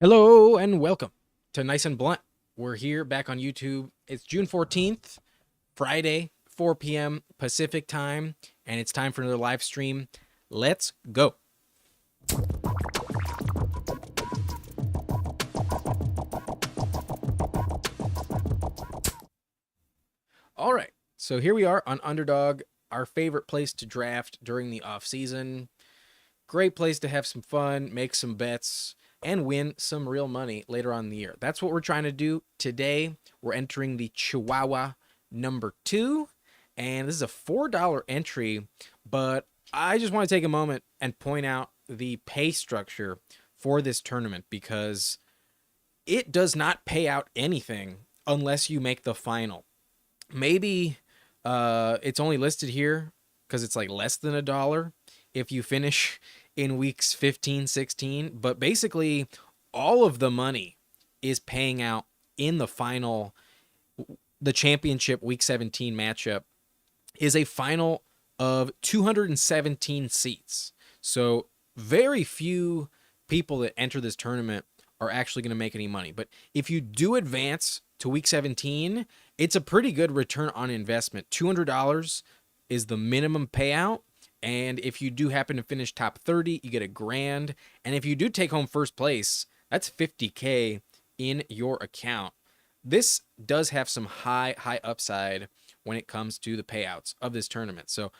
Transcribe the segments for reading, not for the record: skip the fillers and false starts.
Hello and welcome to Nice and Blunt. We're here back on YouTube. It's June 14th, Friday, 4 p.m. Pacific time, and it's time for another live stream. Let's go. All right, so here we are on Underdog, our favorite place to draft during the off season. Great place to have some fun, make some bets, and win some real money later on in the year. That's what we're trying to do today. We're entering the Chihuahua number 2, and this is a $4 entry, but I just want to take a moment and point out the pay structure for this tournament because it does not pay out anything unless you make the final. Maybe it's only listed here because it's like less than $1 if you finish in weeks 15, 16. But basically, all of the money is paying out in the final. The championship week 17 matchup is a final of 217 seats. So very few people that enter this tournament are actually going to make any money. But if you do advance to week 17, it's a pretty good return on investment. $200 is the minimum payout. And if you do happen to finish top 30, you get $1,000. And if you do take home first place, that's $50K in your account. This does have some high upside when it comes to the payouts of this tournament. So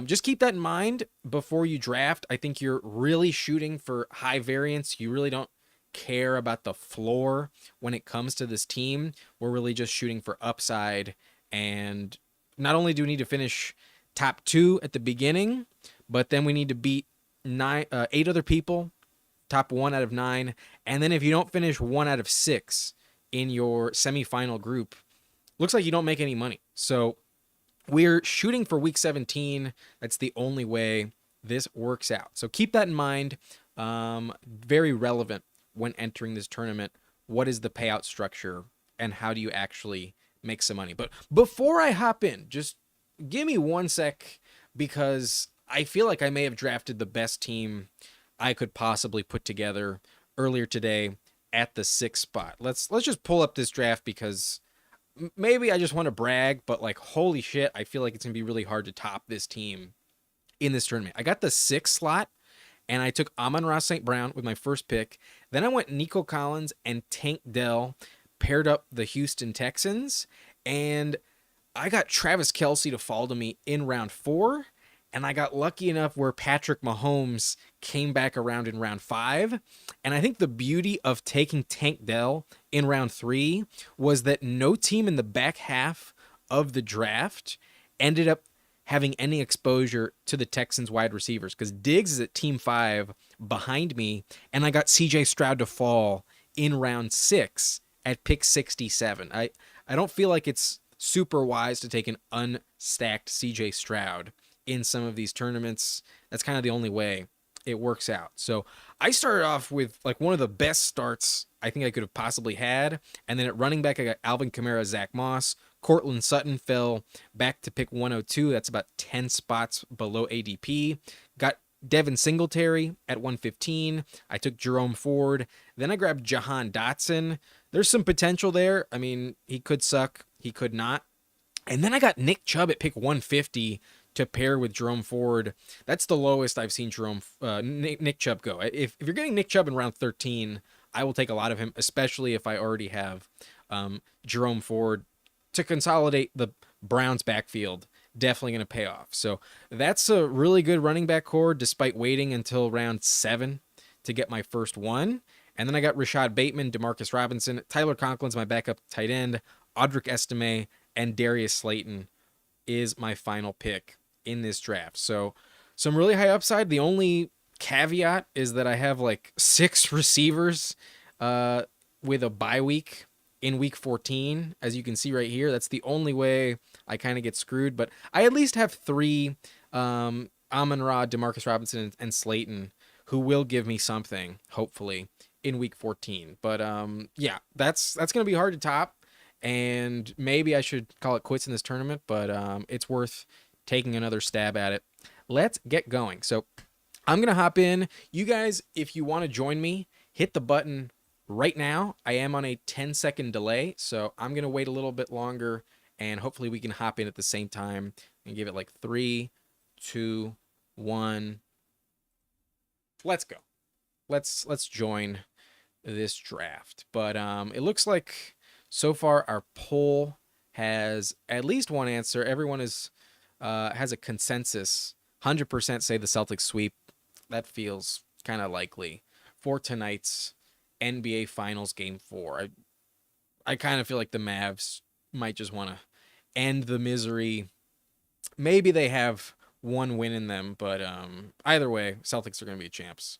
just keep that in mind before you draft. I think you're really shooting for high variance. You really don't care about the floor when it comes to this team. We're really just shooting for upside. And not only do we need to finish top 2 at the beginning, but then we need to beat 8 other people, top 1 out of 9. And then if you don't finish 1 out of 6 in your semifinal group, looks like you don't make any money. So we're shooting for week 17. That's the only way this works out. So keep that in mind. Very relevant when entering this tournament. What is the payout structure and how do you actually make some money? But before I hop in, just give me 1 sec because I feel like I may have drafted the best team I could possibly put together earlier today at the 6th spot. Let's just pull up this draft because maybe I just want to brag, but like holy shit, I feel like it's going to be really hard to top this team in this tournament. I got the 6th slot and I took Amon-Ra St. Brown with my first pick. Then I went Nico Collins and Tank Dell, paired up the Houston Texans, and I got Travis Kelce to fall to me in round 4, and I got lucky enough where Patrick Mahomes came back around in round 5. And I think the beauty of taking Tank Dell in round 3 was that no team in the back half of the draft ended up having any exposure to the Texans wide receivers because Diggs is at team 5 behind me, and I got CJ Stroud to fall in round 6 at pick 67. I don't feel like it's super wise to take an unstacked CJ Stroud in some of these tournaments. That's kind of the only way it works out. So I started off with like one of the best starts I think I could have possibly had. And then at running back, I got Alvin Kamara, Zach Moss. Cortland Sutton fell back to pick 102. That's about 10 spots below ADP. Got Devin Singletary at 115. I took Jerome Ford. Then I grabbed Jahan Dotson. There's some potential there. I mean, he could suck. He could not. And then I got Nick Chubb at pick 150 to pair with Jerome Ford. That's the lowest I've seen Nick Chubb go. If you're getting Nick Chubb in round 13, I will take a lot of him, especially if I already have Jerome Ford to consolidate the Browns backfield. Definitely going to pay off. So that's a really good running back core despite waiting until round 7 to get my first one. And then I got Rashad Bateman, Demarcus Robinson, Tyler Conklin's my backup tight end, Audric Estime, and Darius Slayton is my final pick in this draft. So some really high upside. The only caveat is that I have like 6 receivers with a bye week in week 14, as you can see right here. That's the only way I kind of get screwed. But I at least have 3 Amon-Ra, Demarcus Robinson, and Slayton who will give me something, hopefully, in week 14. But yeah, that's going to be hard to top. And maybe I should call it quits in this tournament, but it's worth taking another stab at it. Let's get going. So I'm going to hop in. You guys, if you want to join me, hit the button Right now, I am on a 10-second delay, so I'm going to wait a little bit longer, and hopefully we can hop in at the same time and give it like 3, 2, 1. Let's go. Let's join this draft. But it looks like so far our poll has at least one answer. Everyone is has a consensus. 100% say the Celtics sweep. That feels kind of likely for tonight's NBA Finals Game 4. I kind of feel like the Mavs might just want to end the misery. Maybe they have one win in them, but either way, Celtics are going to be champs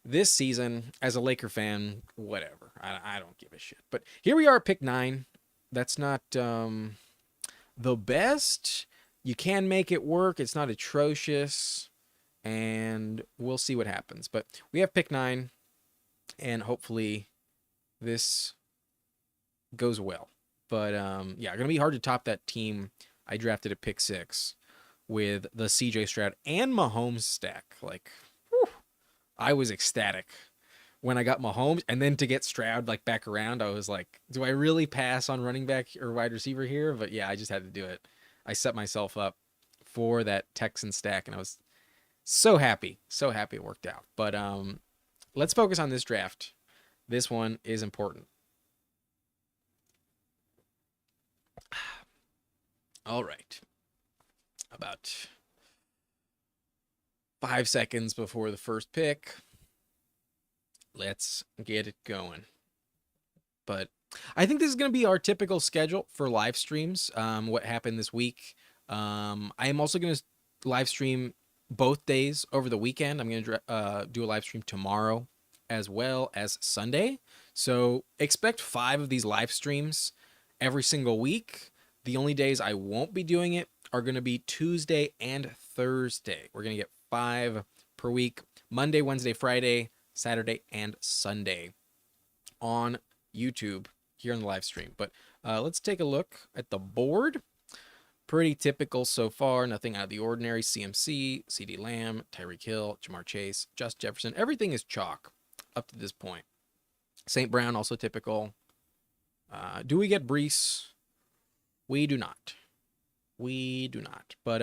this season. As a Laker fan, whatever. I don't give a shit. But here we are at pick 9. That's not the best. You can make it work. It's not atrocious. And we'll see what happens. But we have pick 9. And hopefully this goes well. But yeah, going to be hard to top that team I drafted at pick 6 with the CJ Stroud and Mahomes stack. Like, whew, I was ecstatic when I got Mahomes, and then to get Stroud like back around, I was like, do I really pass on running back or wide receiver here? But yeah, I just had to do it. I set myself up for that Texan stack, and I was so happy it worked out. But let's focus on this draft. This one is important. All right. About 5 seconds before the first pick. Let's get it going. But I think this is going to be our typical schedule for live streams. What happened this week. I am also going to live stream both days over the weekend. I'm going to do a live stream tomorrow as well as Sunday. So expect 5 of these live streams every single week. The only days I won't be doing it are going to be Tuesday and Thursday. We're going to get 5 per week: Monday, Wednesday, Friday, Saturday, and Sunday on YouTube here on the live stream. But let's take a look at the board. Pretty typical so far. Nothing out of the ordinary. CMC, CD Lamb, Tyreek Hill, Jamar Chase, Justin Jefferson. Everything is chalk up to this point. St. Brown, also typical. Do we get Brees? We do not. We do not. But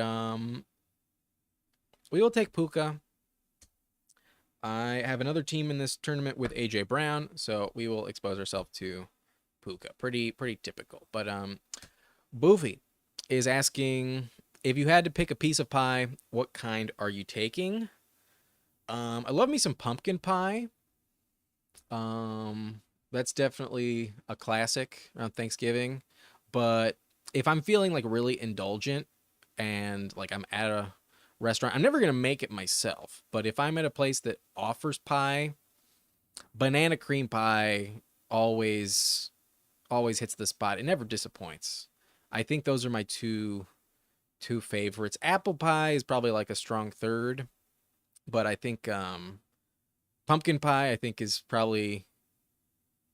we will take Puka. I have another team in this tournament with AJ Brown, so we will expose ourselves to Puka. Pretty typical. But Boofy is asking, if you had to pick a piece of pie, what kind are you taking? I love me some pumpkin pie. That's definitely a classic around Thanksgiving. But if I'm feeling like really indulgent and like I'm at a restaurant, I'm never going to make it myself. But if I'm at a place that offers pie, banana cream pie always hits the spot. It never disappoints. I think those are my two favorites. Apple pie is probably like a strong third, but I think pumpkin pie I think is probably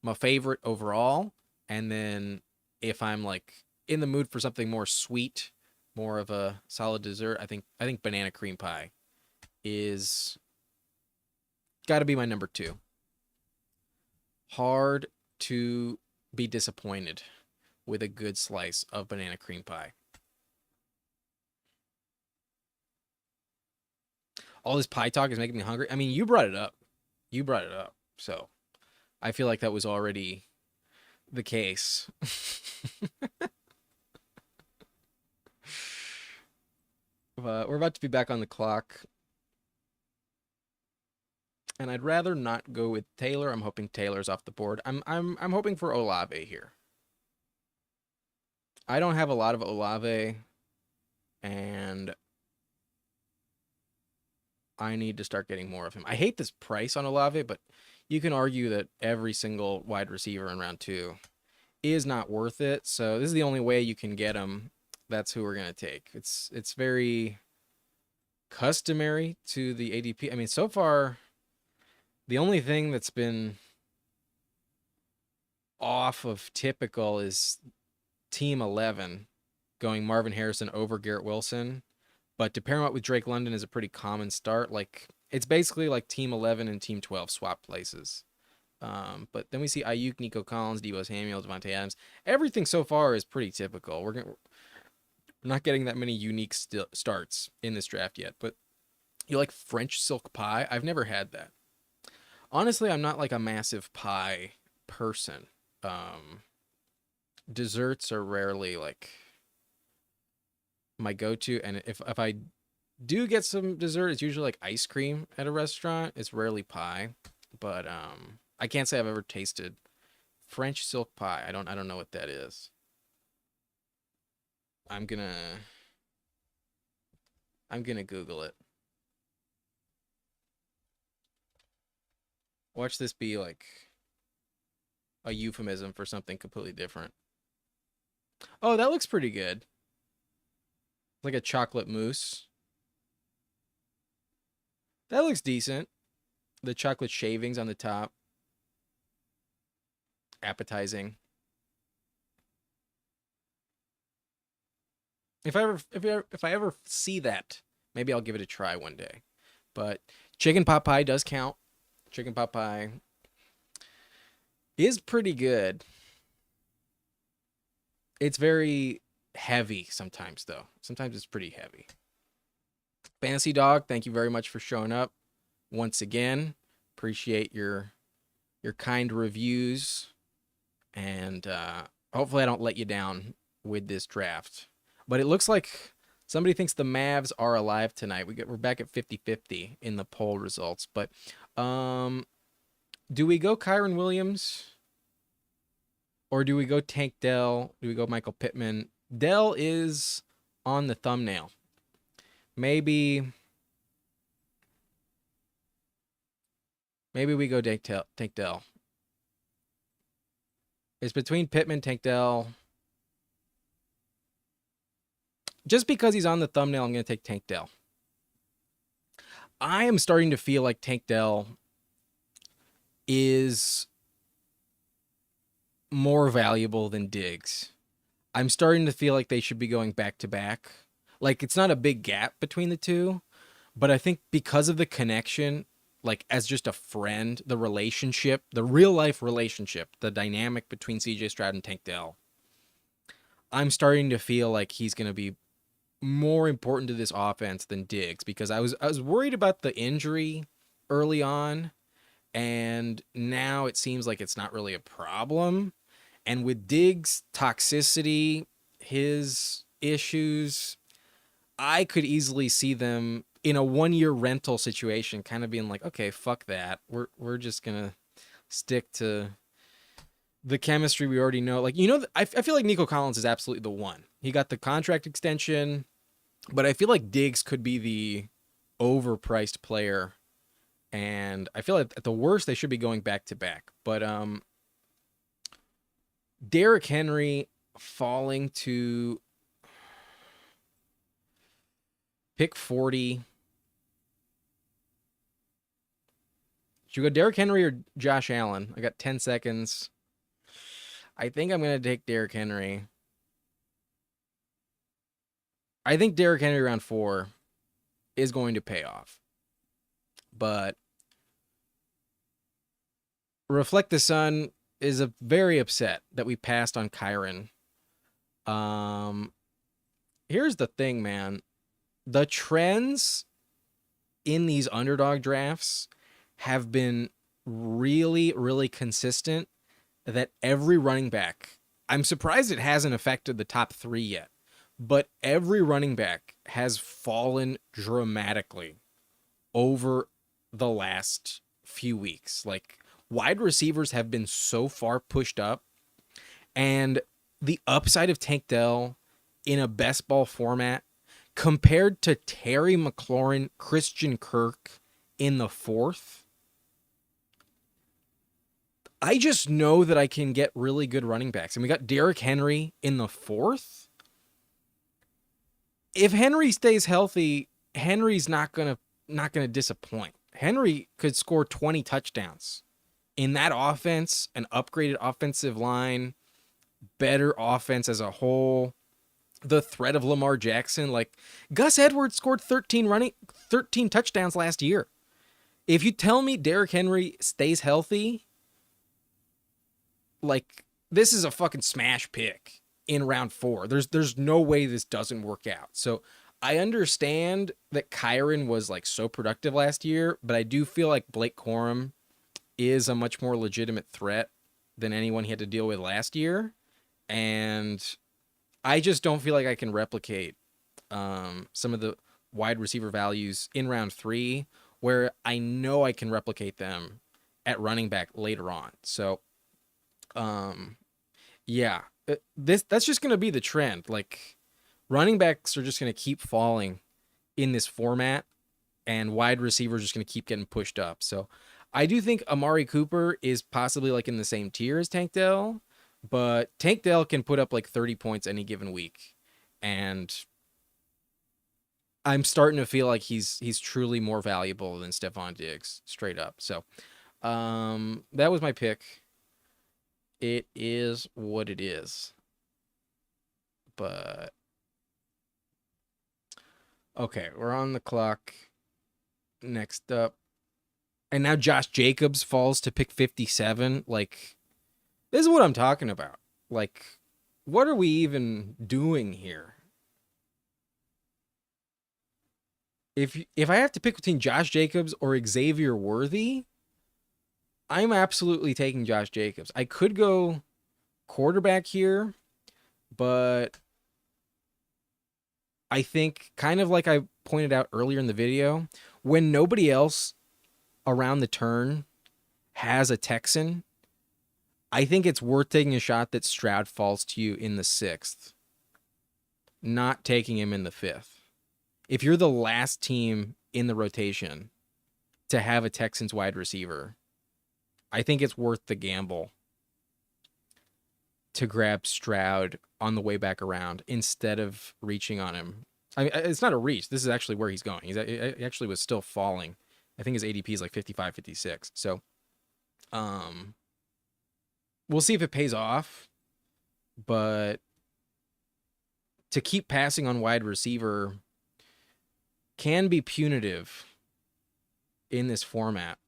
my favorite overall. And then if I'm like in the mood for something more sweet, more of a solid dessert, I think banana cream pie is got to be my number 2. Hard to be disappointed with a good slice of banana cream pie. All this pie talk is making me hungry. I mean, you brought it up. So I feel like that was already the case. But we're about to be back on the clock. And I'd rather not go with Taylor. I'm hoping Taylor's off the board. I'm hoping for Olave here. I don't have a lot of Olave, and I need to start getting more of him. I hate this price on Olave, but you can argue that every single wide receiver in round 2 is not worth it. So this is the only way you can get him. That's who we're going to take. It's very customary to the ADP. I mean, so far, the only thing that's been off of typical is Team 11 going Marvin Harrison over Garrett Wilson. But to pair him up with Drake London is a pretty common start. Like, it's basically like Team 11 and Team 12 swap places. But then we see Ayuk, Nico Collins, Deebo Samuel, Devontae Adams. Everything so far is pretty typical. We're not getting that many unique starts in this draft yet. But you like French silk pie? I've never had that. Honestly, I'm not like a massive pie person. Desserts are rarely like my go-to, and if I do get some dessert, it's usually like ice cream at a restaurant. It's rarely pie, but I can't say I've ever tasted French silk pie. I don't know what that is. I'm gonna I'm gonna Google it. Watch this be like a euphemism for something completely different. Oh, that looks pretty good. Like a chocolate mousse. That looks decent. The chocolate shavings on the top. Appetizing. If I ever see that, maybe I'll give it a try one day. But chicken pot pie does count. Chicken pot pie is pretty good. It's very heavy sometimes though. Sometimes it's pretty heavy. Fantasy Dog, thank you very much for showing up once again. Appreciate your kind reviews, and hopefully I don't let you down with this draft. But it looks like somebody thinks the Mavs are alive tonight. We're back at 50-50 in the poll results. But do we go Kyron Williams? Or do we go Tank Dell? Do we go Michael Pittman? Dell is on the thumbnail. Maybe we go Tank Dell. It's between Pittman, Tank Dell. Just because he's on the thumbnail, I'm going to take Tank Dell. I am starting to feel like Tank Dell is more valuable than Diggs. I'm starting to feel like they should be going back to back. Like, it's not a big gap between the two, but I think because of the connection, like as just a friend, the relationship, the real life relationship, the dynamic between CJ Stroud and Tank Dell, I'm starting to feel like he's going to be more important to this offense than Diggs, because I was worried about the injury early on, and now it seems like it's not really a problem. And with Diggs' toxicity, his issues, I could easily see them in a 1-year rental situation kind of being like, okay, fuck that. We're just going to stick to the chemistry we already know. Like, I feel like Nico Collins is absolutely the one. He got the contract extension, but I feel like Diggs could be the overpriced player. And I feel like at the worst, they should be going back to back. But Derrick Henry falling to pick 40. Should we go Derrick Henry or Josh Allen? I got 10 seconds. I think I'm going to take Derrick Henry. I think Derrick Henry around 4 is going to pay off. But Reflect the Sun is very upset that we passed on Kyron. Here's the thing, man. The trends in these underdog drafts have been really, really consistent, that every running back, I'm surprised it hasn't affected the top 3 yet, but every running back has fallen dramatically over the last few weeks. Like, wide receivers have been so far pushed up, and the upside of Tank Dell in a best ball format compared to Terry McLaurin, Christian Kirk in the 4th, I just know that I can get really good running backs. And we got Derrick Henry in the 4th. If Henry stays healthy, Henry's not gonna disappoint. Henry could score 20 touchdowns in that offense, an upgraded offensive line, better offense as a whole. The threat of Lamar Jackson, like Gus Edwards scored 13 touchdowns last year. If you tell me Derrick Henry stays healthy, like this is a fucking smash pick in round 4. There's no way this doesn't work out. So I understand that Kyron was like so productive last year, but I do feel like Blake Corum is a much more legitimate threat than anyone he had to deal with last year. And I just don't feel like I can replicate some of the wide receiver values in round 3 where I know I can replicate them at running back later on. So, yeah, that's just going to be the trend. Like running backs are just going to keep falling in this format and wide receivers are just going to keep getting pushed up. So I do think Amari Cooper is possibly like in the same tier as Tank Dell, but Tank Dell can put up like 30 points any given week. And I'm starting to feel like he's truly more valuable than Stephon Diggs, straight up. So that was my pick. It is what it is. But okay, we're on the clock. Next up. And now Josh Jacobs falls to pick 57. Like, this is what I'm talking about. Like, what are we even doing here? If I have to pick between Josh Jacobs or Xavier Worthy, I'm absolutely taking Josh Jacobs. I could go quarterback here, but I think, kind of like I pointed out earlier in the video, when nobody else around the turn has a Texan, I think it's worth taking a shot that Stroud falls to you in the 6th, not taking him in the 5th. If you're the last team in the rotation to have a Texans wide receiver, I think it's worth the gamble to grab Stroud on the way back around instead of reaching on him. I mean, it's not a reach. This is actually where he's going. He actually was still falling. I think his ADP is like 55, 56. So we'll see if it pays off. But to keep passing on wide receiver can be punitive in this format.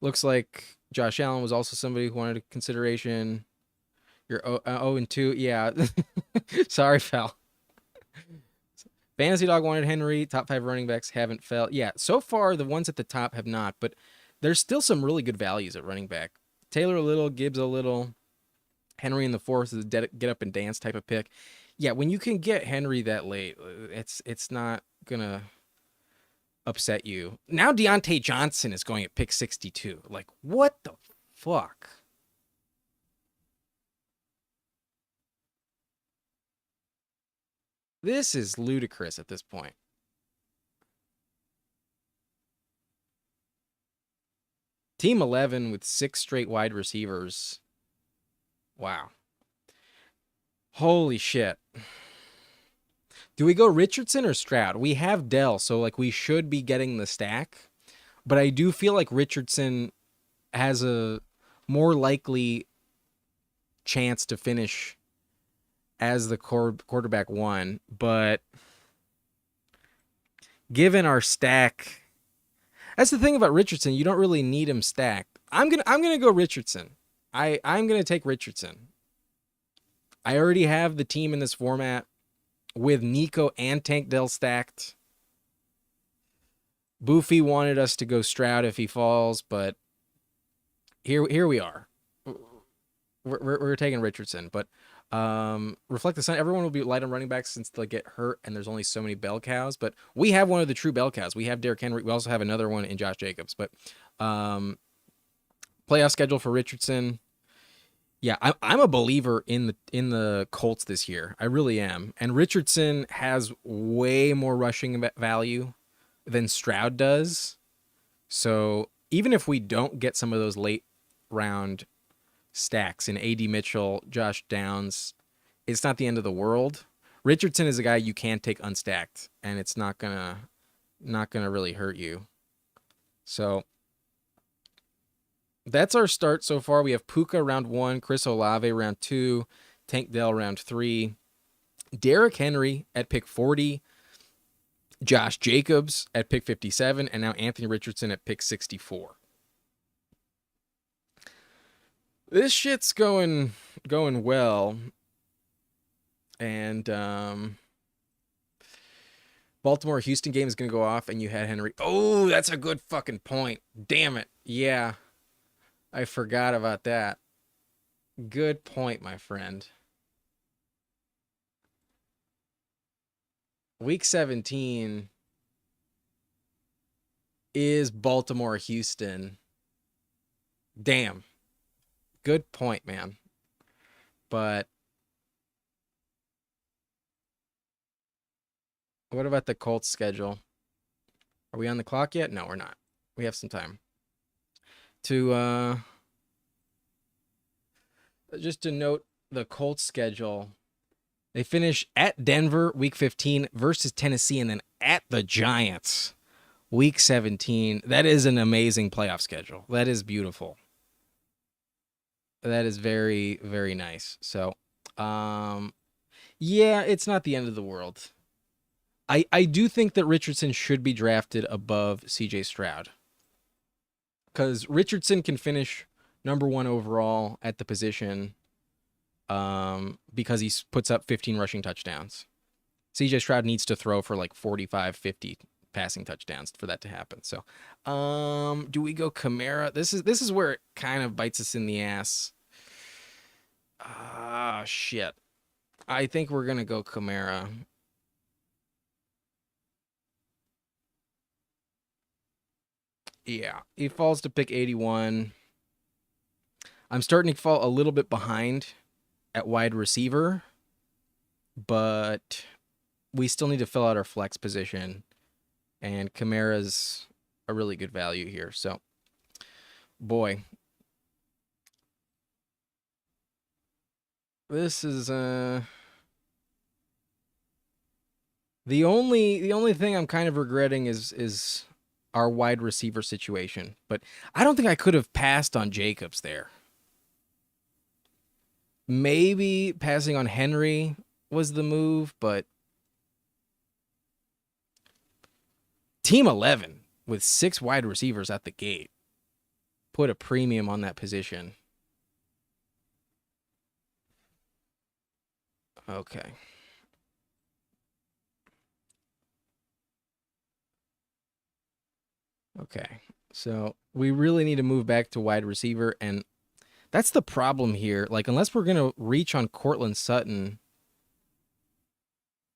Looks like Josh Allen was also somebody who wanted a consideration. You're 0-2. Yeah. Sorry, pal. Fantasy Dog wanted Henry. Top 5 running backs haven't fell. Yeah, so far the ones at the top have not, but there's still some really good values at running back. Taylor a little, Gibbs a little. Henry in the 4th is a get up and dance type of pick. Yeah, when you can get Henry that late, it's not gonna upset you. Now Deontay Johnson is going at pick 62. Like, what the fuck? This is ludicrous at this point. Team 11 with 6 straight wide receivers. Wow. Holy shit. Do we go Richardson or Stroud? We have Dell, so like we should be getting the stack. But I do feel like Richardson has a more likely chance to finish as the quarterback 1. But given our stack, that's the thing about Richardson. You don't really need him stacked. I'm gonna go Richardson. I'm gonna take Richardson. I already have the team in this format with Nico and Tank Dell stacked. Boofy wanted us to go Stroud if he falls, but here we are. We're taking Richardson, but Reflect the Sun. Everyone will be light on running backs since they'll get hurt, and there's only so many bell cows. But we have one of the true bell cows. We have Derrick Henry. We also have another one in Josh Jacobs. But playoff schedule for Richardson. Yeah, I'm a believer in the Colts this year. I really am. And Richardson has way more rushing value than Stroud does. So even if we don't get some of those late round stacks in A.D. Mitchell, Josh Downs, it's not the end of the world. Richardson is a guy you can take unstacked, and it's not gonna really hurt you. So that's our start so far. We have Puka round 1, Chris Olave round 2, Tank Dell round 3, Derrick Henry at pick 40. Josh Jacobs at pick 57, and now Anthony Richardson at pick 64. This shit's going well. And Baltimore Houston game is going to go off, and you had Henry. Oh, that's a good fucking point. Damn it. Yeah. I forgot about that. Good point, my friend. Week 17 is Baltimore Houston. Damn. Good point, man. But what about the Colts schedule? Are we on the clock yet? No, we're not. We have some time. To just to note the Colts schedule, they finish at Denver week 15 versus Tennessee, and then at the Giants week 17. That is an amazing playoff schedule. That is beautiful. That is very, very nice. So, yeah, it's not the end of the world. I do think that Richardson should be drafted above CJ Stroud, because Richardson can finish number 1 overall at the position because he puts up 15 rushing touchdowns. CJ Stroud needs to throw for like 45, 50 passing touchdowns for that to happen. So, do we go Kamara? This is where it kind of bites us in the ass. Shit. I think we're going to go Kamara. Yeah, he falls to pick 81. I'm starting to fall a little bit behind at wide receiver, but we still need to fill out our flex position, and Kamara's a really good value here. So, boy, this is the only thing I'm kind of regretting is our wide receiver situation, but I don't think I could have passed on Jacobs there. Maybe passing on Henry was the move, but Team 11 with 6 wide receivers at the gate put a premium on that position. Okay. Okay. So we really need to move back to wide receiver, and that's the problem here. Like, unless we're going to reach on Cortland Sutton,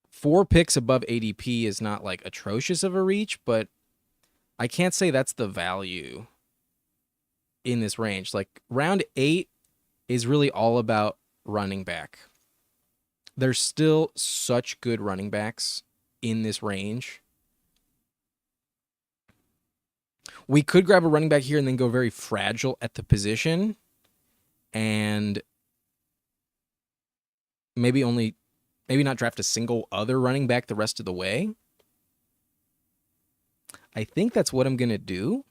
4 picks above ADP is not like atrocious of a reach, but I can't say that's the value in this range. Like, round 8 is really all about running back. There's still such good running backs in this range. We could grab a running back here and then go very fragile at the position and maybe not draft a single other running back the rest of the way. I think that's what I'm going to do.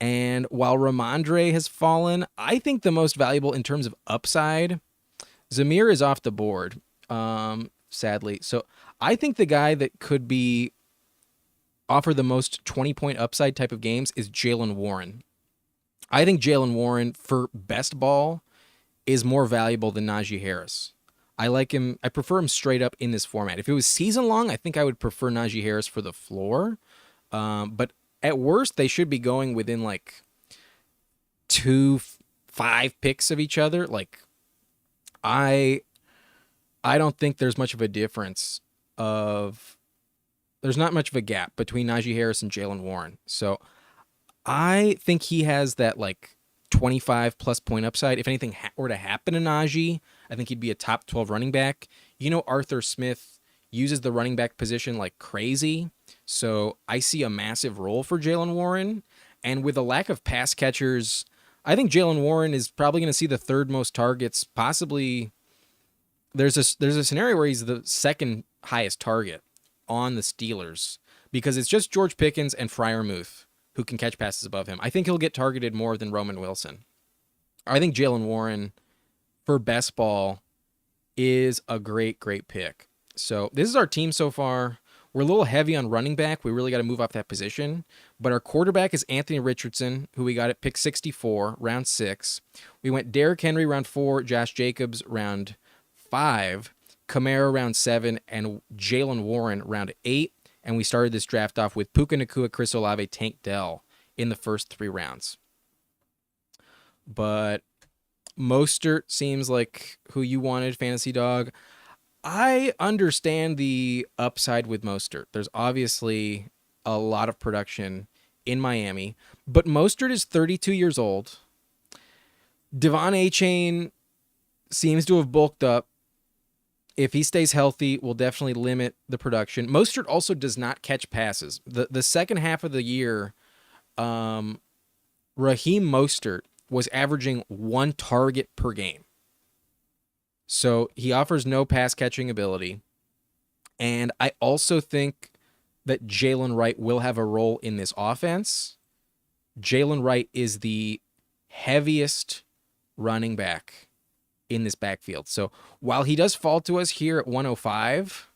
And while Ramondre has fallen, I think the most valuable in terms of upside, Zamir is off the board, sadly. So I think the guy that could offer the most 20-point upside type of games is Jaylen Warren. I think Jaylen Warren for best ball is more valuable than Najee Harris. I like him. I prefer him straight up in this format. If it was season long, I think I would prefer Najee Harris for the floor. But at worst, they should be going within like 2-5 picks of each other. Like, I don't think there's much of a difference there's not much of a gap between Najee Harris and Jaylen Warren. So I think he has that like 25 plus point upside. If anything were to happen to Najee, I think he'd be a top 12 running back. You know, Arthur Smith uses the running back position like crazy. So I see a massive role for Jaylen Warren. And with a lack of pass catchers, I think Jaylen Warren is probably going to see the 3rd most targets. Possibly there's a scenario where he's the 2nd highest target on the Steelers, because it's just George Pickens and Freiermuth who can catch passes above him. I think he'll get targeted more than Roman Wilson. I think Jaylen Warren for best ball is a great, great pick. So this is our team so far. We're a little heavy on running back. We really got to move off that position. But our quarterback is Anthony Richardson, who we got at pick 64, round 6. We went Derrick Henry, round 4, Josh Jacobs, round 5, Kamara, round 7, and Jalen Warren, round 8. And we started this draft off with Puka Nacua, Chris Olave, Tank Dell in the first 3 rounds. But Mostert seems like who you wanted, Fantasy Dog. I understand the upside with Mostert. There's obviously a lot of production in Miami, but Mostert is 32 years old. Devon Achane seems to have bulked up. If he stays healthy, will definitely limit the production. Mostert also does not catch passes. The second half of the year, Raheem Mostert was averaging 1 target per game. So he offers no pass catching ability. And I also think that Jalen Wright will have a role in this offense. Jalen Wright is the heaviest running back in this backfield. So while he does fall to us here at 105,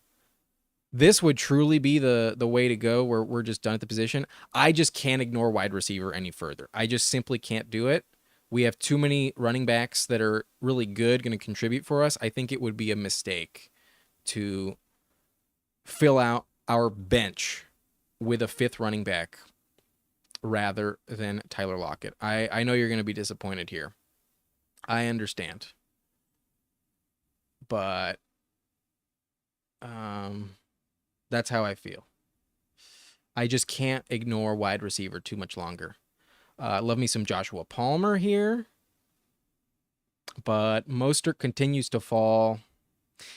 this would truly be the way to go where we're just done at the position. I just can't ignore wide receiver any further. I just simply can't do it. We have too many running backs that are really good, going to contribute for us. I think it would be a mistake to fill out our bench with a 5th running back rather than Tyler Lockett. I know you're going to be disappointed here. I understand. But that's how I feel. I just can't ignore wide receiver too much longer. Love me some Joshua Palmer here. But Mostert continues to fall.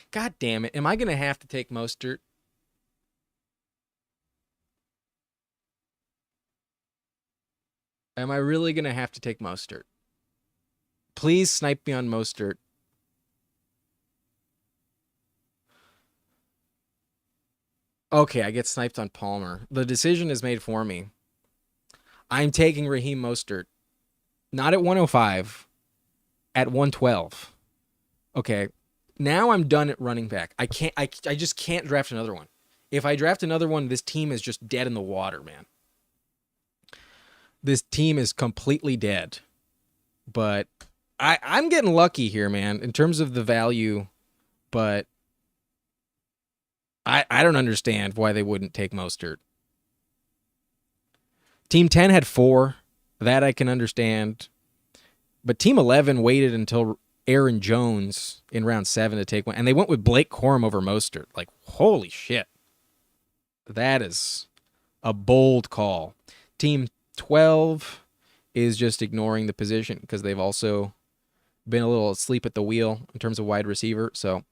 God damn it. Am I going to have to take Mostert? Am I really going to have to take Mostert? Please snipe me on Mostert. Okay, I get sniped on Palmer. The decision is made for me. I'm taking Raheem Mostert. Not at 105. At 112. Okay. Now I'm done at running back. I just can't draft another one. If I draft another one, this team is just dead in the water, man. This team is completely dead. But I'm getting lucky here, man, in terms of the value. But I don't understand why they wouldn't take Mostert. Team 10 had 4. That I can understand. But Team 11 waited until Aaron Jones in round 7 to take one. And they went with Blake Corum over Mostert. Like, holy shit. That is a bold call. Team 12 is just ignoring the position because they've also been a little asleep at the wheel in terms of wide receiver. So,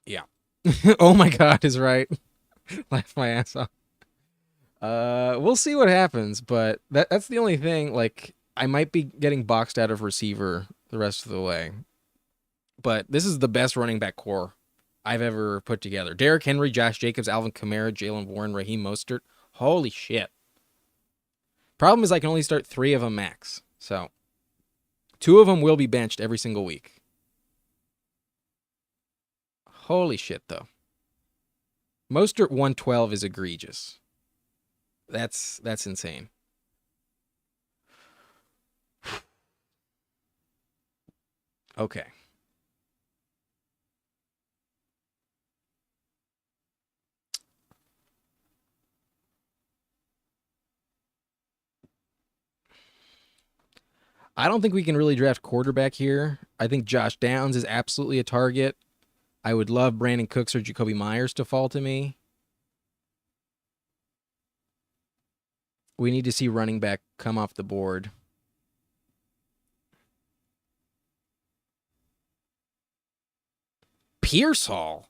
yeah. Oh my God is right. Laugh my ass off. We'll see what happens, but that's the only thing. Like, I might be getting boxed out of receiver the rest of the way. But this is the best running back core I've ever put together. Derrick Henry, Josh Jacobs, Alvin Kamara, Jalen Warren, Raheem Mostert. Holy shit. Problem is I can only start 3 of them max. So 2 of them will be benched every single week. Holy shit, though. Mostert 112 is egregious. That's insane. Okay. I don't think we can really draft quarterback here. I think Josh Downs is absolutely a target. I would love Brandon Cooks or Jacoby Myers to fall to me. We need to see running back come off the board. Pearsall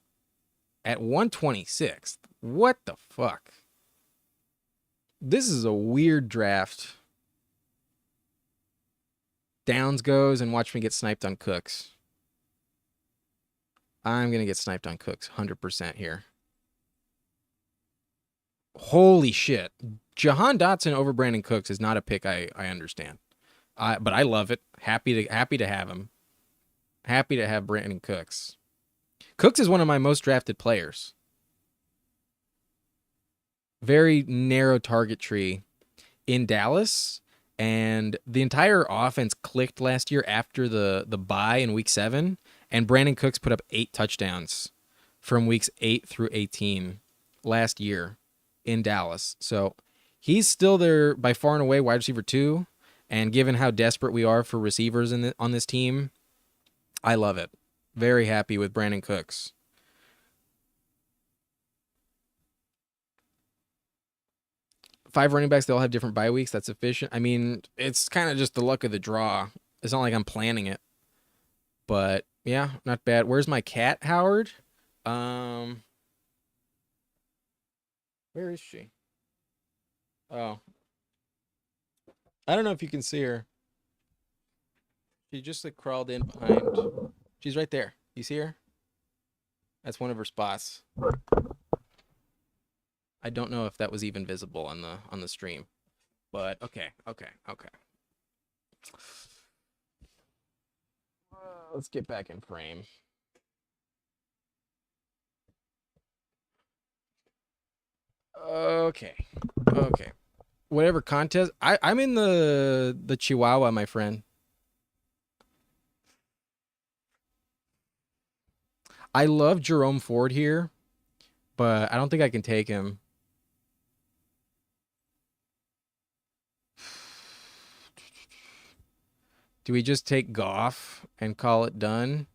at 126. What the fuck? This is a weird draft. Downs goes and watch me get sniped on Cooks. I'm going to get sniped on Cooks 100% here. Holy shit. Jahan Dotson over Brandon Cooks is not a pick I understand. But I love it. Happy to have him. Happy to have Brandon Cooks. Cooks is one of my most drafted players. very narrow target tree in Dallas, and the entire offense clicked last year after the bye in week 7, and Brandon Cooks put up 8 touchdowns from weeks 8 through 18 last year in Dallas. So he's still there by far and away wide receiver 2, and given how desperate we are for receivers on this team, I love it. Very happy with Brandon Cooks. 5 running backs, they all have different bye weeks. That's efficient. I mean, it's kind of just the luck of the draw. It's not like I'm planning it. But yeah, not bad. Where's my cat, Howard? Um, where is she? Oh, I don't know if you can see her. She just like crawled in behind. She's right there. You see her? That's one of her spots. I don't know if that was even visible on the stream. But okay. Let's get back in frame. Okay. Whatever contest. I'm in the Chihuahua, my friend. I love Jerome Ford here, but I don't think I can take him. Do we just take Goff and call it done?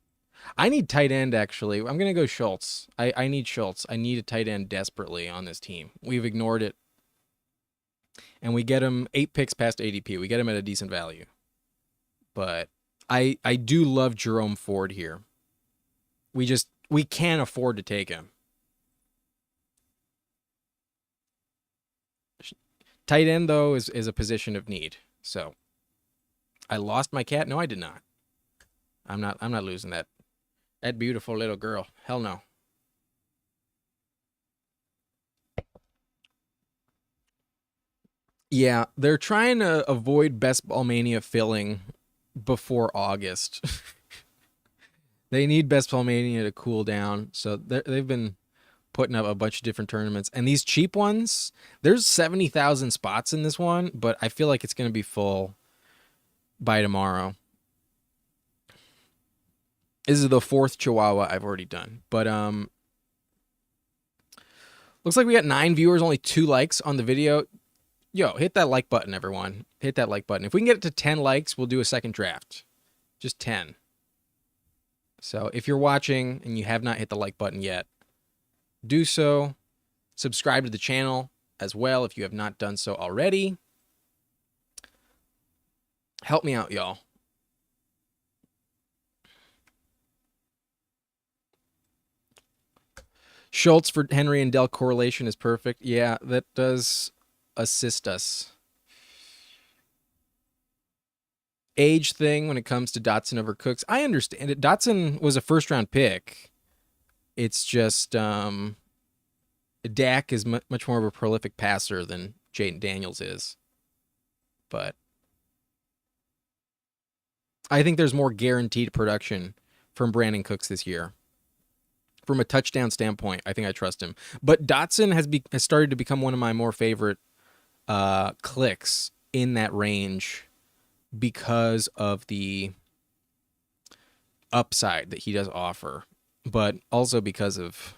I need tight end, actually. I'm going to go Schultz. I need Schultz. I need a tight end desperately on this team. We've ignored it. And we get him 8 picks past ADP. We get him at a decent value. But I do love Jerome Ford here. We can't afford to take him. Tight end, though, is a position of need. So I lost my cat? No, I did not. I'm not losing that beautiful little girl. Hell no. Yeah, they're trying to avoid Best Ball Mania filling before August. They need Best Ball Mania to cool down, so they've been putting up a bunch of different tournaments. And these cheap ones, there's 70,000 spots in this one, but I feel like it's going to be full by tomorrow. This is the 4th Chihuahua I've already done. But looks like we got 9 viewers, only 2 likes on the video. Yo, hit that like button, everyone. Hit that like button. If we can get it to 10 likes, we'll do a second draft. Just 10. So if you're watching and you have not hit the like button yet, do so. Subscribe to the channel as well if you have not done so already. Help me out, y'all. Schultz for Henry and Dell correlation is perfect. Yeah, that does assist us. Age thing when it comes to Dotson over Cooks. I understand it. Dotson was a first-round pick. It's just Dak is much more of a prolific passer than Jaden Daniels is. But I think there's more guaranteed production from Brandon Cooks this year. From a touchdown standpoint, I think I trust him. But Dotson has started to become one of my more favorite clicks in that range because of the upside that he does offer, but also because of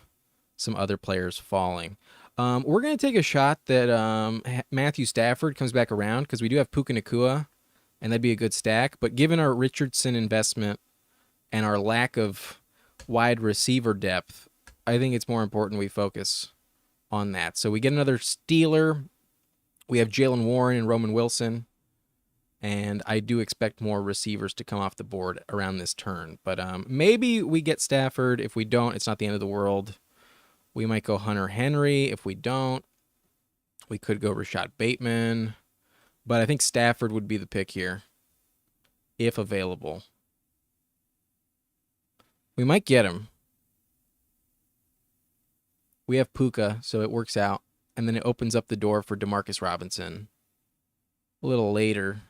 some other players falling. We're going to take a shot that Matthew Stafford comes back around because we do have Puka Nacua, and that'd be a good stack. But given our Richardson investment and our lack of wide receiver depth, I think it's more important we focus on that. So we get another Steeler. We have Jalen Warren and Roman Wilson. And I do expect more receivers to come off the board around this turn. But maybe we get Stafford. If we don't, it's not the end of the world. We might go Hunter Henry. If we don't, we could go Rashad Bateman. But I think Stafford would be the pick here, if available. We might get him. We have Puka, so it works out. And then it opens up the door for Demarcus Robinson a little later.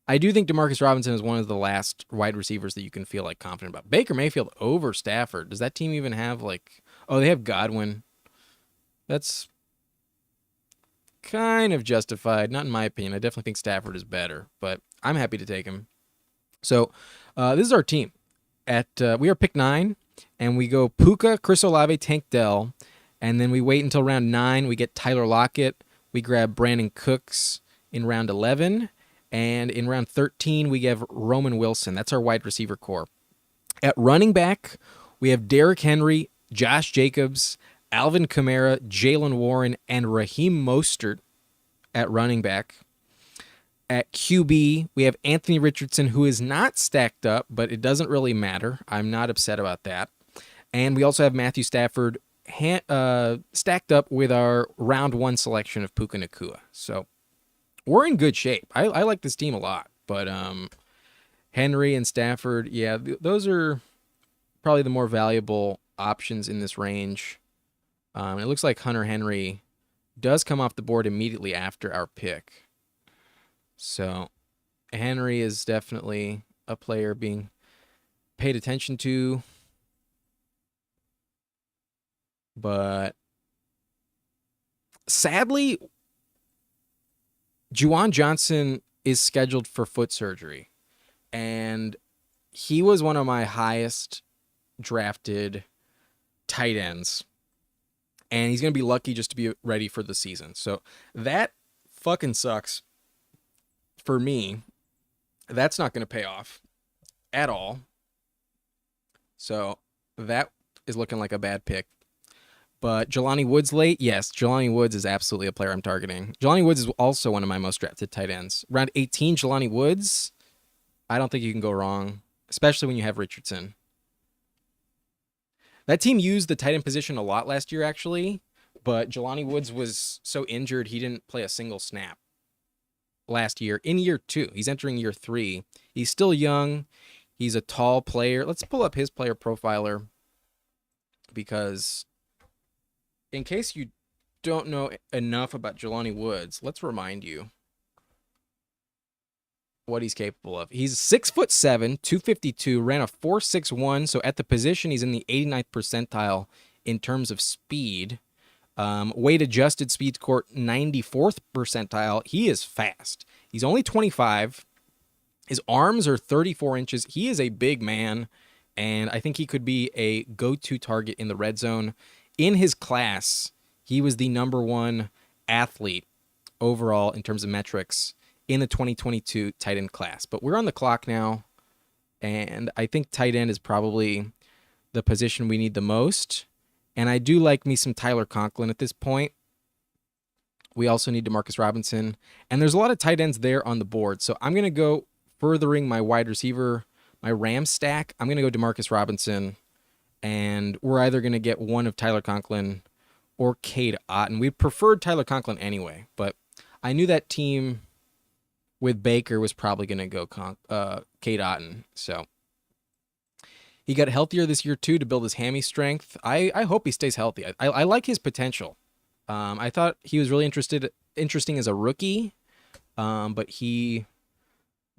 I do think Demarcus Robinson is one of the last wide receivers that you can feel like confident about. Baker Mayfield over Stafford. Does that team even have like... Oh, they have Godwin. That's kind of justified. Not in my opinion. I definitely think Stafford is better, but I'm happy to take him. So this is our team. We are pick 9, and we go Puka, Chris Olave, Tank Dell, and then we wait until round 9. We get Tyler Lockett. We grab Brandon Cooks in round 11, and in round 13 we have Roman Wilson. That's our wide receiver core. At running back, we have Derrick Henry, Josh Jacobs, Alvin Kamara, Jalen Warren, and Raheem Mostert at running back. At QB, we have Anthony Richardson, who is not stacked up, but it doesn't really matter. I'm not upset about that. And we also have Matthew Stafford stacked up with our round 1 selection of Puka Nacua. So we're in good shape. I like this team a lot. But Henry and Stafford, yeah, those are probably the more valuable options in this range. It looks like Hunter Henry does come off the board immediately after our pick. So Henry is definitely a player being paid attention to. But sadly, Juwan Johnson is scheduled for foot surgery. And he was one of my highest drafted tight ends. And he's going to be lucky just to be ready for the season. So that fucking sucks. For me, that's not going to pay off at all. So that is looking like a bad pick. But Jelani Woods late? Yes, Jelani Woods is absolutely a player I'm targeting. Jelani Woods is also one of my most drafted tight ends. Round 18, Jelani Woods, I don't think you can go wrong, especially when you have Richardson. That team used the tight end position a lot last year, actually, but Jelani Woods was so injured he didn't play a single snap last year. In year 2, he's entering year 3. He's still young. He's a tall player. Let's pull up his player profiler, because in case you don't know enough about Jelani Woods, let's remind you what he's capable of. He's 6'7", 252, ran a 4.61, so at the position he's in the 89th percentile in terms of speed. Weight adjusted speed score 94th percentile. He is fast. He's only 25. His arms are 34 inches. He is a big man, and I think he could be a go-to target in the red zone. In his class, he was the number 1 athlete overall in terms of metrics in the 2022 tight end class. But we're on the clock now, and I think tight end is probably the position we need the most. And I do like me some Tyler Conklin at this point. We also need DeMarcus Robinson. And there's a lot of tight ends there on the board. So I'm going to go furthering my wide receiver, my Rams stack. I'm going to go DeMarcus Robinson. And we're either going to get one of Tyler Conklin or Cade Otton. We preferred Tyler Conklin anyway. But I knew that team with Baker was probably going to go Cade Otton. So he got healthier this year, too, to build his hammy strength. I hope he stays healthy. I like his potential. I thought he was really interesting as a rookie, but he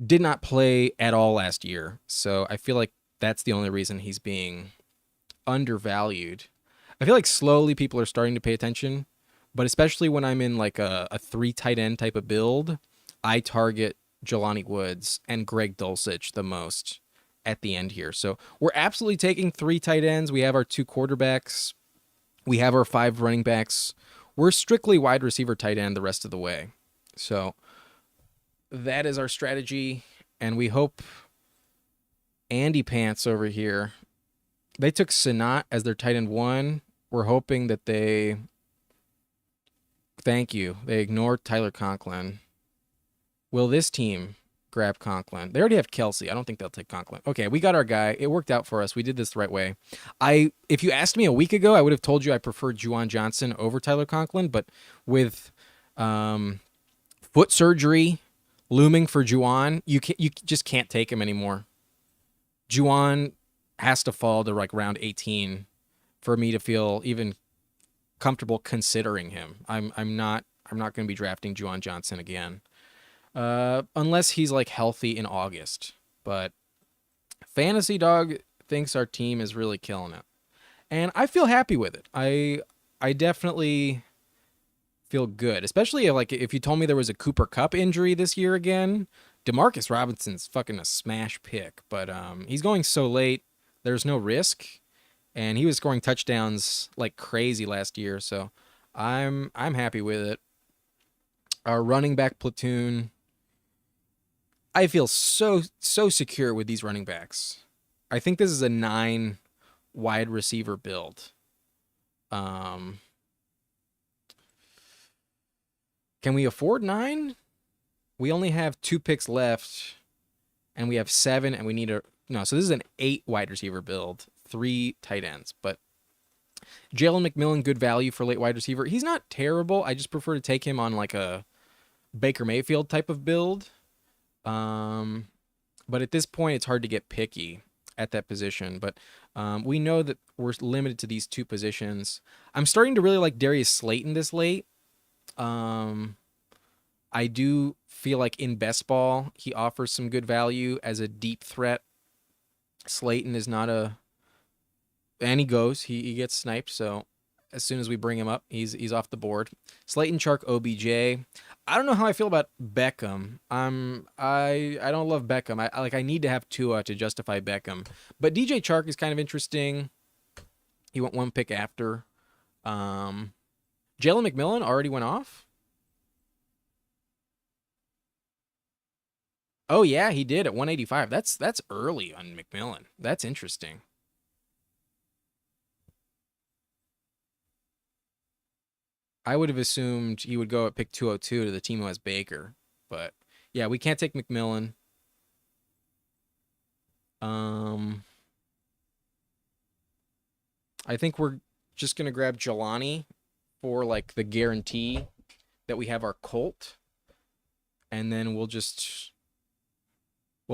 did not play at all last year. So I feel like that's the only reason he's being undervalued. I feel like slowly people are starting to pay attention, but especially when I'm in like a 3 tight end type of build, I target Jelani Woods and Greg Dulcich the most at the end here. So we're absolutely taking 3 tight ends. We have our 2 quarterbacks. We have our 5 running backs. We're strictly wide receiver tight end the rest of the way. So that is our strategy. And we hope Andy Pants over here, they took Sanat as their tight end 1. We're hoping that they ignored Tyler Conklin. Will this team grab Conklin? They already have Kelsey. I don't think they'll take Conklin. Okay, we got our guy. It worked out for us. We did this the right way. If you asked me a week ago, I would have told you I preferred Juwan Johnson over Tyler Conklin, but with foot surgery looming for Juwan, you just can't take him anymore. Juwan has to fall to like round 18 for me to feel even comfortable considering him. I'm not going to be drafting Juwan Johnson again. Unless he's like healthy in August. But Fantasy Dog thinks our team is really killing it. And I feel happy with it. I definitely feel good, especially if you told me there was a Cooper Cup injury this year again. Demarcus Robinson's fucking a smash pick, but he's going so late. There's no risk, and he was scoring touchdowns like crazy last year, so I'm happy with it. Our running back platoon, I feel so secure with these running backs. I think this is a 9 wide receiver build. Can we afford 9? We only have 2 picks left, and we have 7, and we need so this is an 8 wide receiver build, 3 tight ends. But Jalen McMillan, good value for late wide receiver. He's not terrible. I just prefer to take him on like a Baker Mayfield type of build. But at this point, it's hard to get picky at that position. But we know that we're limited to these 2 positions. I'm starting to really like Darius Slayton this late. I do feel like in best ball, he offers some good value as a deep threat. Slayton is not and he goes. He gets sniped, so as soon as we bring him up, he's off the board. Slayton, Chark, OBJ. I don't know how I feel about Beckham. I don't love Beckham. I need to have Tua to justify Beckham. But DJ Chark is kind of interesting. He went 1 pick after. Jalen McMillan already went off. Oh yeah, he did at 185. That's early on McMillan. That's interesting. I would have assumed he would go at pick 202 to the team who has Baker. But yeah, we can't take McMillan. I think we're just going to grab Jelani for like the guarantee that we have our Colt. And then we'll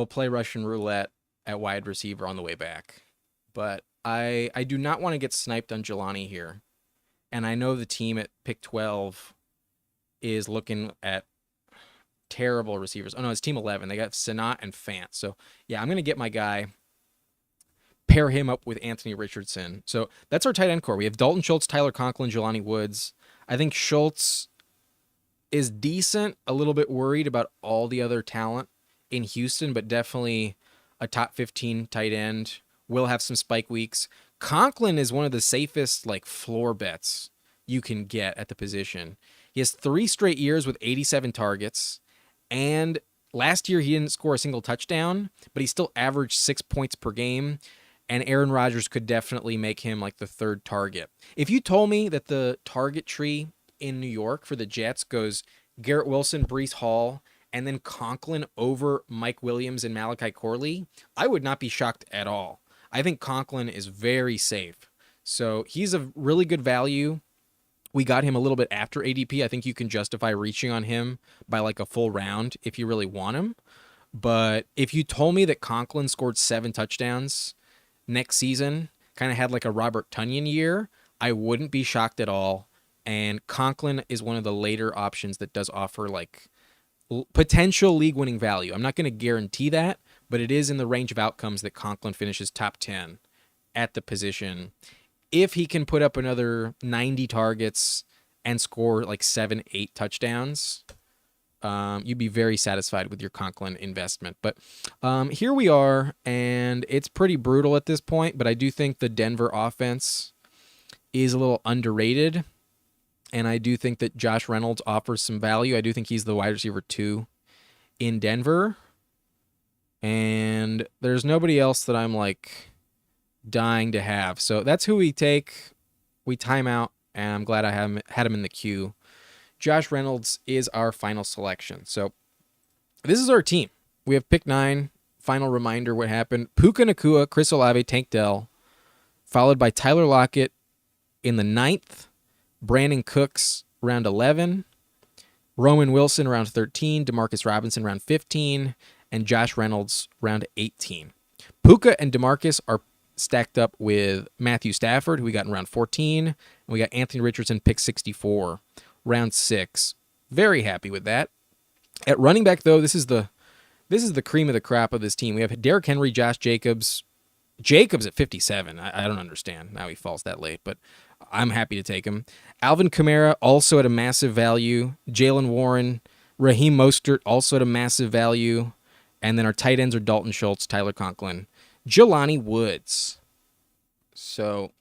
play Russian roulette at wide receiver on the way back. But I do not want to get sniped on Jelani here. And I know the team at pick 12 is looking at terrible receivers. Oh, no, it's team 11. They got Sanat and Fant. So, yeah, I'm going to get my guy, pair him up with Anthony Richardson. So that's our tight end core. We have Dalton Schultz, Tyler Conklin, Jelani Woods. I think Schultz is decent, a little bit worried about all the other talent in Houston, but definitely a top 15 tight end. Will have some spike weeks. Conklin is one of the safest like floor bets you can get at the position. He has 3 straight years with 87 targets, and last year he didn't score a single touchdown, but he still averaged 6 points per game, and Aaron Rodgers could definitely make him like the 3rd target. If you told me that the target tree in New York for the Jets goes Garrett Wilson, Breece Hall, and then Conklin over Mike Williams and Malachi Corley, I would not be shocked at all. I think Conklin is very safe. So he's a really good value. We got him a little bit after ADP. I think you can justify reaching on him by like a full round if you really want him. But if you told me that Conklin scored 7 touchdowns next season, kind of had like a Robert Tonyan year, I wouldn't be shocked at all. And Conklin is one of the later options that does offer like potential league-winning value. I'm not going to guarantee that, but it is in the range of outcomes that Conklin finishes top 10 at the position. If he can put up another 90 targets and score like 7, 8 touchdowns, you'd be very satisfied with your Conklin investment. But here we are, and it's pretty brutal at this point, but I do think the Denver offense is a little underrated, and I do think that Josh Reynolds offers some value. I do think he's the wide receiver 2 in Denver. And there's nobody else that I'm like dying to have. So that's who we take. We time out, and I'm glad I had him in the queue. Josh Reynolds is our final selection. So this is our team. We have pick 9. Final reminder what happened. Puka Nacua, Chris Olave, Tank Dell, followed by Tyler Lockett in the 9th, Brandon Cooks round 11, Roman Wilson round 13, Demarcus Robinson round 15, and Josh Reynolds round 18. Puka and Demarcus are stacked up with Matthew Stafford, who we got in round 14, and we got Anthony Richardson, pick 64, round 6. Very happy with that. At running back, though, this is the cream of the crop of this team. We have Derrick Henry, Josh Jacobs. Jacobs at 57. I don't understand how he falls that late, but I'm happy to take him. Alvin Kamara also at a massive value. Jalen Warren, Raheem Mostert also at a massive value. And then our tight ends are Dalton Schultz, Tyler Conklin, Jelani Woods. So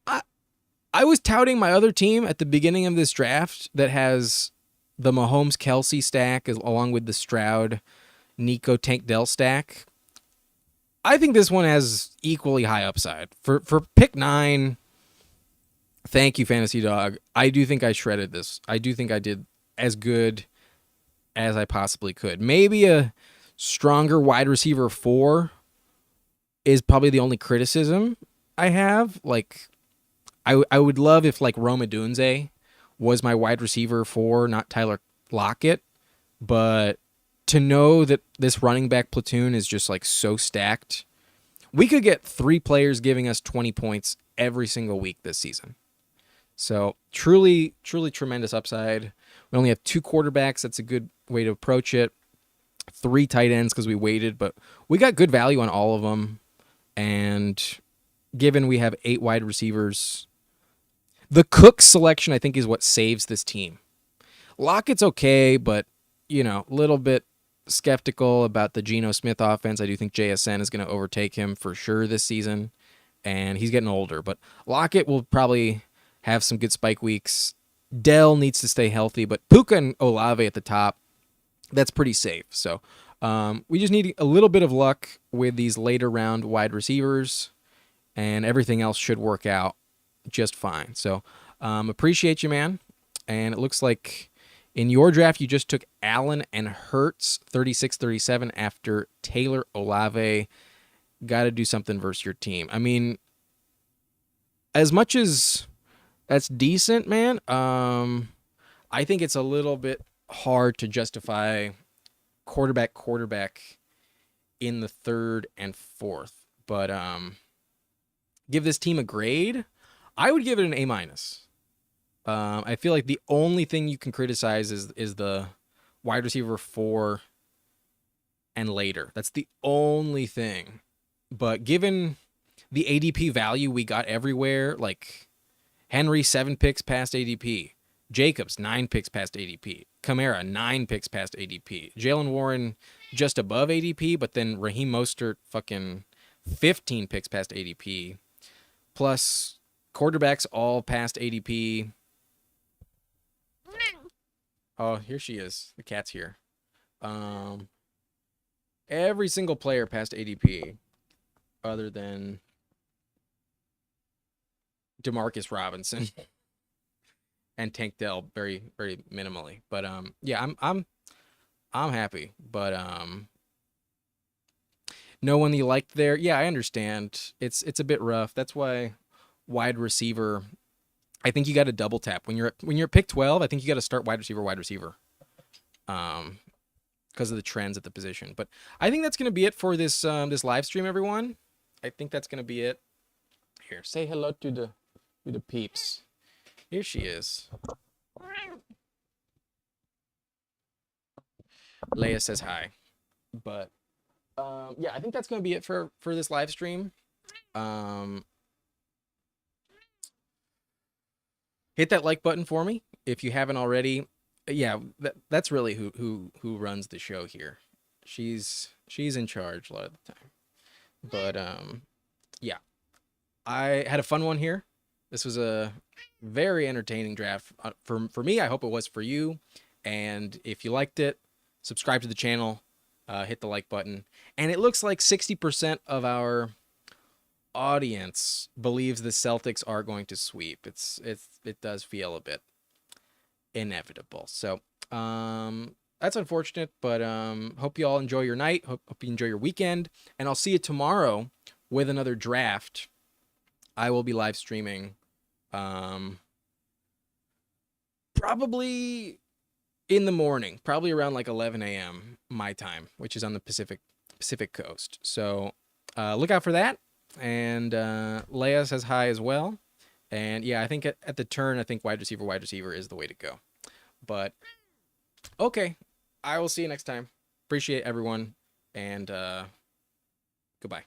I I was touting my other team at the beginning of this draft that has the Mahomes Kelsey stack along with the Stroud Nico Tank Dell stack. I think this one has equally high upside. For pick 9, thank you, Fantasy Dog. I do think I shredded this. I do think I did as good as I possibly could. Maybe a stronger wide receiver 4 is probably the only criticism I have. Like, I would love if, like, Rome Odunze was my wide receiver 4, not Tyler Lockett. But to know that this running back platoon is just, like, so stacked, we could get 3 players giving us 20 points every single week this season. So truly, truly tremendous upside. We only have 2 quarterbacks. That's a good way to approach it. 3 tight ends because we waited, but we got good value on all of them. And given we have 8 wide receivers, the Cook selection, I think, is what saves this team. Lockett's okay, but, you know, a little bit skeptical about the Geno Smith offense. I do think JSN is going to overtake him for sure this season, and he's getting older. But Lockett will probably have some good spike weeks. Dell needs to stay healthy, but Puka and Olave at the top, that's pretty safe. So we just need a little bit of luck with these later round wide receivers, and everything else should work out just fine. So appreciate you, man. And it looks like in your draft, you just took Allen and Hurts 36-37 after Taylor Olave. Got to do something versus your team. I mean, as much as that's decent, man, I think it's a little bit hard to justify quarterback in the 3rd and 4th. But give this team a grade, I would give it an A-. I feel like the only thing you can criticize is the wide receiver 4 and later. That's the only thing. But given the ADP value we got everywhere, like Henry 7 picks past ADP, Jacobs 9 picks past ADP, Kamara 9 picks past ADP, Jalen Warren just above ADP, but then Raheem Mostert fucking 15 picks past ADP, plus quarterbacks all past ADP. Oh, here she is. The cat's here. Every single player past ADP other than Demarcus Robinson and Tank Dell very, very minimally. But yeah, I'm happy. But no one you liked there. Yeah, I understand. It's a bit rough. That's why wide receiver, I think you got to double tap when you're at pick 12. I think you got to start wide receiver, because of the trends at the position. But I think that's gonna be it for this this live stream, everyone. I think that's gonna be it. Here, say hello to the peeps. Here she is. Leia says hi. But yeah, I think that's gonna be it for this live stream. Hit that like button for me if you haven't already. Yeah, that's really who runs the show here. She's in charge a lot of the time. But yeah, I had a fun one here. This was a very entertaining draft for me. I hope it was for you. And if you liked it, subscribe to the channel, hit the like button. And it looks like 60% of our audience believes the Celtics are going to sweep. It does feel a bit inevitable. So that's unfortunate, but hope you all enjoy your night. Hope you enjoy your weekend, and I'll see you tomorrow with another draft. I will be live streaming probably in the morning, probably around like 11 a.m. my time, which is on the Pacific coast. So look out for that. And Leia says hi as well. And yeah, I think at the turn, I think wide receiver is the way to go. But okay, I will see you next time. Appreciate everyone, and goodbye.